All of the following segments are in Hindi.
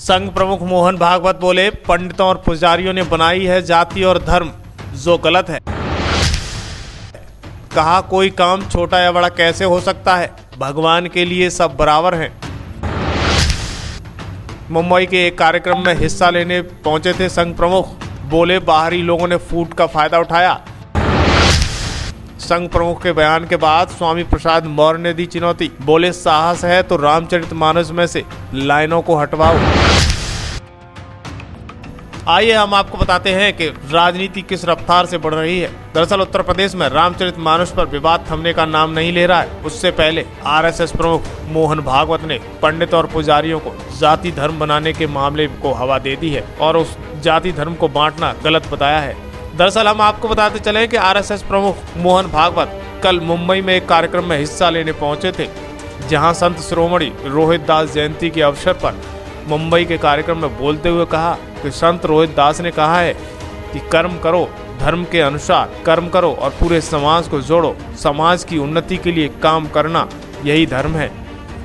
संघ प्रमुख मोहन भागवत बोले, पंडितों और पुजारियों ने बनाई है जाति और धर्म, जो गलत है। कहा, कोई काम छोटा या बड़ा कैसे हो सकता है, भगवान के लिए सब बराबर हैं। मुंबई के एक कार्यक्रम में हिस्सा लेने पहुंचे थे संघ प्रमुख, बोले बाहरी लोगों ने फूट का फायदा उठाया। संघ प्रमुख के बयान के बाद स्वामी प्रसाद मौर्य ने दी चुनौती, बोले साहस है तो रामचरितमानस में से लाइनों को हटवाओ। आइए हम आपको बताते हैं कि राजनीति किस रफ्तार से बढ़ रही है। दरअसल उत्तर प्रदेश में रामचरितमानस पर विवाद थमने का नाम नहीं ले रहा है। उससे पहले आरएसएस प्रमुख मोहन भागवत ने पंडित और पुजारियों को जाति धर्म बनाने के मामले को हवा दे दी है और उस जाति धर्म को बांटना गलत बताया है। दरअसल हम आपको बताते चले कि आरएसएस प्रमुख मोहन भागवत कल मुंबई में एक कार्यक्रम में हिस्सा लेने पहुंचे थे, जहां संत शिरोमणि रोहित दास जयंती के अवसर पर मुंबई के कार्यक्रम में बोलते हुए कहा कि संत रोहित दास ने कहा है कि कर्म करो, धर्म के अनुसार कर्म करो और पूरे समाज को जोड़ो। समाज की उन्नति के लिए काम करना यही धर्म है।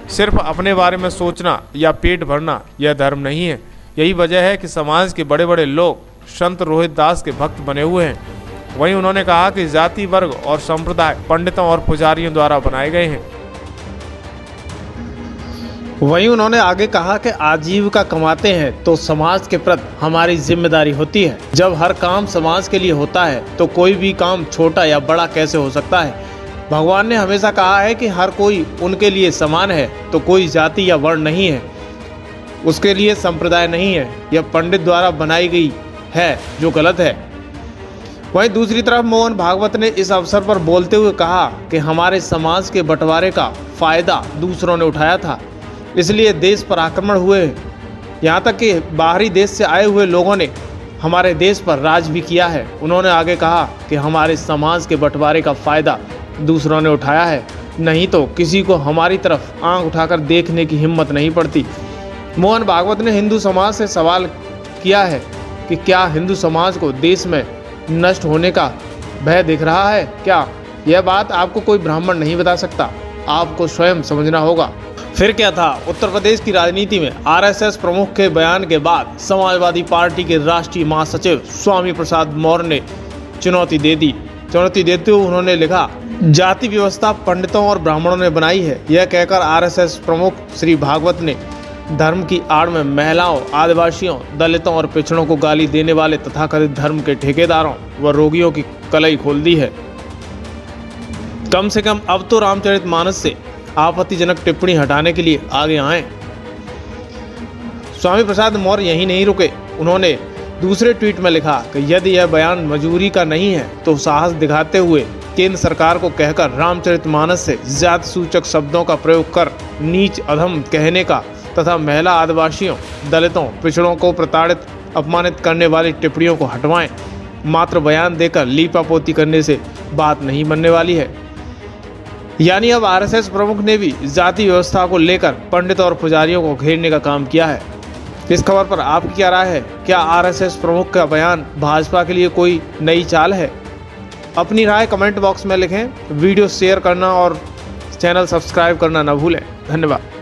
सिर्फ अपने बारे में सोचना या पेट भरना यह धर्म नहीं है। यही वजह है कि समाज के बड़े बड़े लोग संत रोहित दास के भक्त बने हुए हैं। वहीं उन्होंने कहा कि जाति वर्ग और संप्रदाय पंडितों और पुजारियों द्वारा बनाए गए हैं। वहीं उन्होंने आगे कहा कि आजीविका कमाते हैं तो समाज के प्रति हमारी जिम्मेदारी होती है। जब हर काम समाज के लिए होता है तो कोई भी काम छोटा या बड़ा कैसे हो सकता है। भगवान ने हमेशा कहा है कि हर कोई उनके लिए समान है, तो कोई जाति या वर्ण नहीं है, उसके लिए संप्रदाय नहीं है। यह पंडित द्वारा बनाई गई है जो गलत है। वहीं दूसरी तरफ मोहन भागवत ने इस अवसर पर बोलते हुए कहा कि हमारे समाज के बंटवारे का फायदा दूसरों ने उठाया था, इसलिए देश पर आक्रमण हुए। यहाँ तक कि बाहरी देश से आए हुए लोगों ने हमारे देश पर राज भी किया है। उन्होंने आगे कहा कि हमारे समाज के बंटवारे का फायदा दूसरों ने उठाया है, नहीं तो किसी को हमारी तरफ आंख उठाकर देखने की हिम्मत नहीं पड़ती। मोहन भागवत ने हिंदू समाज से सवाल किया है कि क्या हिंदू समाज को देश में नष्ट होने का भय दिख रहा है क्या? यह बात आपको कोई ब्राह्मण नहीं बता सकता, आपको स्वयं समझना होगा। फिर क्या था, उत्तर प्रदेश की राजनीति में आरएसएस प्रमुख के बयान के बाद समाजवादी पार्टी के राष्ट्रीय महासचिव स्वामी प्रसाद मौर्य ने चुनौती दे दी। चुनौती देते हुए उन्होंने लिखा, जाति व्यवस्था पंडितों और ब्राह्मणों ने बनाई है। यह कहकर आरएसएस प्रमुख श्री भागवत ने धर्म की आड़ में महिलाओं, आदिवासियों, दलितों और पिछड़ों को गाली देने वाले तथाकथित धर्म के ठेकेदारों व रोगियों की कलई खोल दी है। कम से कम अब तो रामचरितमानस से आपत्तिजनक टिप्पणी हटाने के लिए आगे आएं। स्वामी प्रसाद मौर्य यहीं नहीं रुके। उन्होंने दूसरे ट्वीट में लिखा कि यदि यह बयान मजबूरी का नहीं है तो साहस दिखाते हुए केंद्र सरकार को कहकर रामचरितमानस से जाति सूचक शब्दों का प्रयोग कर नीच अधम कहने का तथा महिला, आदिवासियों, दलितों, पिछड़ों को प्रताड़ित अपमानित करने वाली टिप्पणियों को हटवाएं। मात्र बयान देकर लीपापोती करने से बात नहीं बनने वाली है। यानी अब आरएसएस प्रमुख ने भी जाति व्यवस्था को लेकर पंडित और पुजारियों को घेरने का काम किया है। इस खबर पर आपकी क्या राय है? क्या आरएसएस प्रमुख का बयान भाजपा के लिए कोई नई चाल है? अपनी राय कमेंट बॉक्स में लिखें। वीडियो शेयर करना और चैनल सब्सक्राइब करना न भूलें। धन्यवाद।